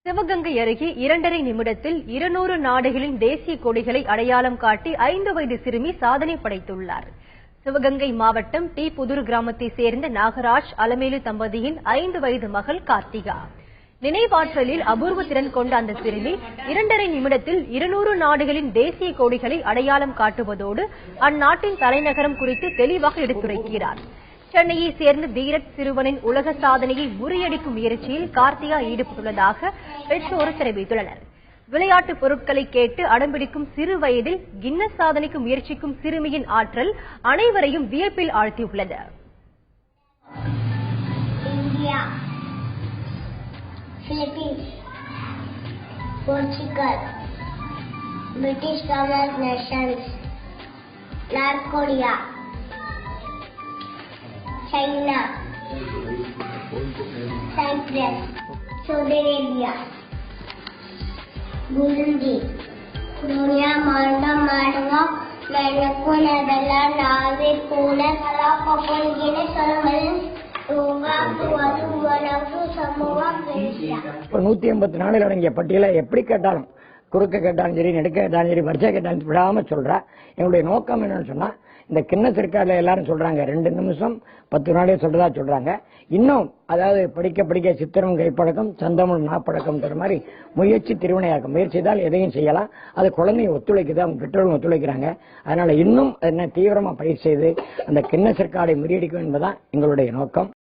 சிவகங்கை அருகே 2.5 நிமிடத்தில் 200 நாடுகளின் தேசிய கொடிகளை அடையாளம் காட்டி 5 வயது சிறுமி சாதனை படைத்துள்ளார். சிவகங்கை மாவட்டம் டி புதூர் கிராமத்தை சேர்ந்த நாகராஜ் அலமேலு தம்பதியின் 5 வயது மகள் கார்த்திகா. நினைவாற்றலில் அபூர்வ திறன் கொண்ட அந்த சிறுமி 2.5 நிமிடத்தில் 200 நாடுகளின் தேசிய கொடிகளை அடையாளம் காட்டுவதோடு அந்நாட்டின் தலைநகரம் குறித்து தெளிவாக எடுத்துரைக்கிறார். சென்னையை சேர்ந்த தீரத் சிறுவனின் உலக சாதனையை முறியடிக்கும் முயற்சியில் கார்த்திகா ஈடுபட்டுள்ளதாக பெற்றோர் தெரிவித்துள்ளனர். விளையாட்டுப் பொருட்களை கேட்டு அடம்பிடிக்கும் சிறு வயதில் கின்னஸ் சாதனைக்கு முயற்சிக்கும் சிறுமியின் ஆற்றல் அனைவரையும் வியப்பில் ஆழ்த்தியுள்ளது. India, Philippines, Portugal, British Commonwealth Nations, North Korea, China, Cyprus, Saudi Arabia, Burundi, Dunia, Malta, Malta, Mexico, Netherlands, Norway, Poland, Papua New Guinea, Solomon, Togo, Tuvalu, Vanuatu, Samoa, Malaysia. 180 நாடுகள் அடங்கிய பட்டியலை எப்படி கேட்டாலும் குறுக்க கேட்டாலும் சரி, நெடுக்க கேட்டாலும் சரி, வரிசை கேட்டாலும் விடாம சொல்ற. என்னுடைய நோக்கம் என்னன்னு சொன்னா, இந்த கின்னஸ் ரெக்கார்ட்ல எல்லாரும் சொல்றாங்க 2 நிமிஷம் 10 நாளே சொல்றதா சொல்றாங்க. இன்னும் அதாவது படிக்க படிக்க சித்திரம் கைப்பழக்கம், சந்தமும் நாப்பழக்கம் மாதிரி முயற்சி திருவினையாக்கும். முயற்சி செய்தால் எதையும் செய்யலாம். அது குழந்தைங்க ஒத்துழைக்குது, அவங்க பெற்றோர்கள் ஒத்துழைக்கிறாங்க. அதனால இன்னும் என்ன தீவிரமா பயிற்சி செய்து அந்த கின்னஸ் ரெக்கார்டை முறியடிக்கும் என்பதுதான் எங்களுடைய நோக்கம்.